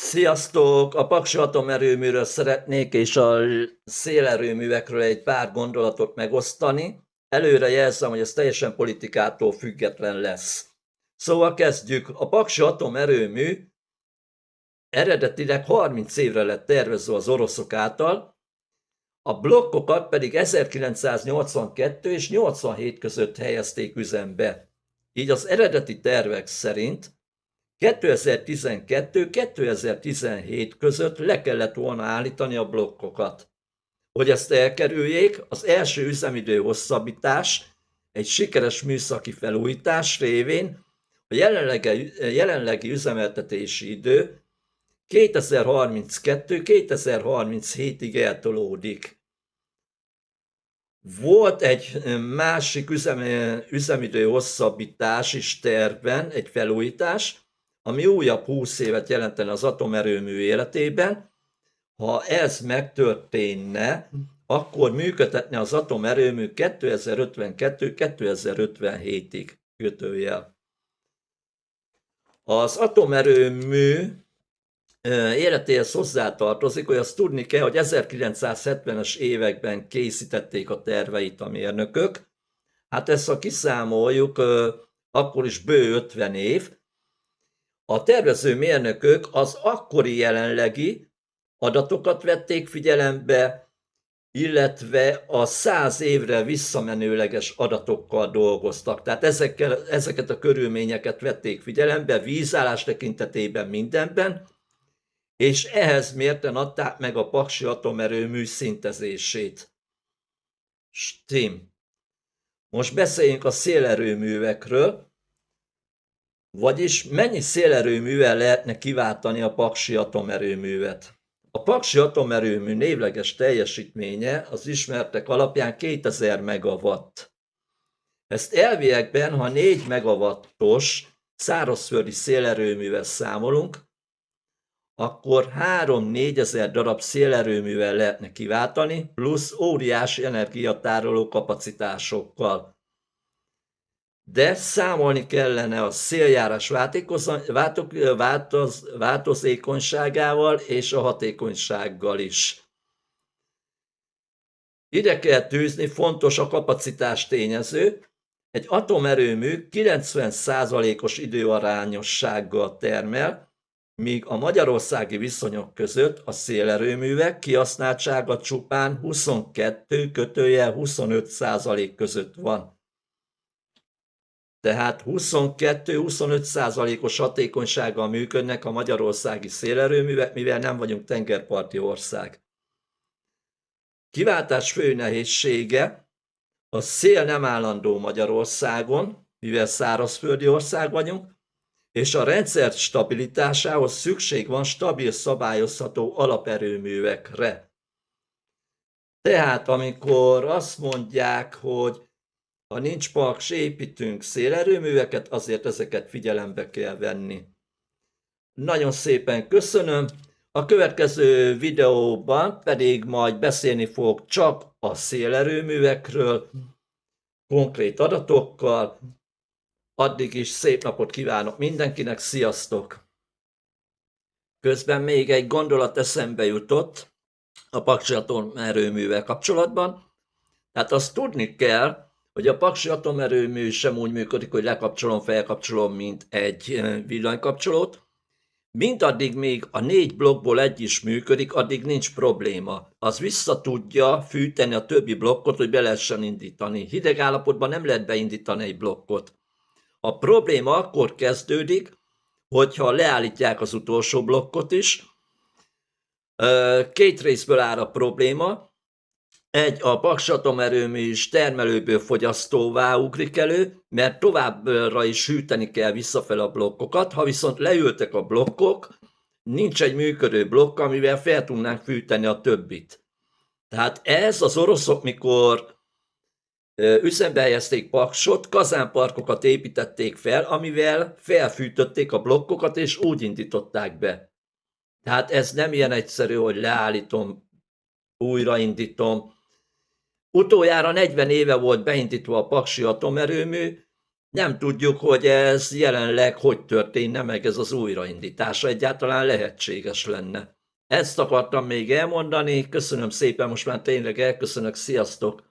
Sziasztok! A Paksi atomerőműről szeretnék és a szélerőművekről egy pár gondolatot megosztani. Előre jelzem, hogy ez teljesen politikától független lesz. Szóval kezdjük. A Paksi atomerőmű eredetileg 30 évre lett tervezve az oroszok által, a blokkokat pedig 1982 és 87 között helyezték üzembe. Így az eredeti tervek szerint 2012-2017 között le kellett volna állítani a blokkokat. Hogy ezt elkerüljék, az első üzemidő hosszabbítás, egy sikeres műszaki felújítás révén a jelenlegi üzemeltetési idő 2032-2037-ig eltolódik. Volt egy másik üzemidő hosszabbítás is tervben, egy felújítás, ami újabb 20 évet jelentene az atomerőmű életében. Ha ez megtörténne, akkor működhetne az atomerőmű 2052-2057-ig kötőjel. Az atomerőmű életéhez hozzátartozik, hogy azt tudni kell, hogy 1970-es években készítették a terveit a mérnökök. Hát ezt, ha kiszámoljuk, akkor is bő 50 év. A tervező mérnökök az akkori jelenlegi adatokat vették figyelembe, illetve a 100 évre visszamenőleges adatokkal dolgoztak. Tehát ezeket a körülményeket vették figyelembe, vízállás tekintetében mindenben, és ehhez mérten adták meg a Paksi atomerőmű szintezését. Stim. Most beszéljünk a szélerőművekről, vagyis mennyi szélerőművel lehetne kiváltani a Paksi atomerőművet. A Paksi atomerőmű névleges teljesítménye az ismertek alapján 2000 megawatt. Ezt elviekben, ha 4 megawattos szárazföldi szélerőművel számolunk, akkor 3-4 ezer darab szélerőművel lehetne kiváltani, plusz óriási energiatároló kapacitásokkal. De számolni kellene a széljárás változékonyságával és a hatékonysággal is. Ide kell tűzni, fontos a kapacitás tényező. Egy atomerőmű 90%-os időarányossággal termel, míg a magyarországi viszonyok között a szélerőművek kihasználtsága csupán 22-25% között van. Tehát 22-25%-os hatékonysággal működnek a magyarországi szélerőművek, mivel nem vagyunk tengerparti ország. Kiváltás fő nehézsége: a szél nem állandó Magyarországon, mivel szárazföldi ország vagyunk, és a rendszer stabilitásához szükség van stabil, szabályozható alaperőművekre. Tehát amikor azt mondják, hogy ha nincs paks, építünk szélerőműveket, azért ezeket figyelembe kell venni. Nagyon szépen köszönöm. A következő videóban pedig majd beszélni fogok csak a szélerőművekről, konkrét adatokkal. Addig is szép napot kívánok mindenkinek, sziasztok! Közben még egy gondolat eszembe jutott a Paksi atomerőművel kapcsolatban. Tehát azt tudni kell, hogy a Paksi atomerőmű sem úgy működik, hogy lekapcsolom, felkapcsolom, mint egy villanykapcsolót. Mindaddig még a 4 blokkból egy is működik, addig nincs probléma. Az vissza tudja fűteni a többi blokkot, hogy be lehessen indítani. Hideg állapotban nem lehet beindítani egy blokkot. A probléma akkor kezdődik, hogyha leállítják az utolsó blokkot is. 2 részből áll a probléma. A Paksi atomerőmű is termelőből fogyasztóvá ugrik elő, mert továbbra is hűteni kell visszafele a blokkokat. Ha viszont leültek a blokkok, nincs egy működő blokk, amivel fel tudnánk fűteni a többit. Tehát ez az oroszok, mikor üzembe helyezték Paksot, kazánparkokat építették fel, amivel felfűtötték a blokkokat, és úgy indították be. Tehát ez nem ilyen egyszerű, hogy leállítom, újraindítom. Utoljára 40 éve volt beindítva a Paksi atomerőmű, Nem tudjuk, hogy ez jelenleg hogy történne meg ez az újraindítás, egyáltalán lehetséges lenne. Ezt akartam még elmondani, köszönöm szépen, most már tényleg elköszönök, sziasztok!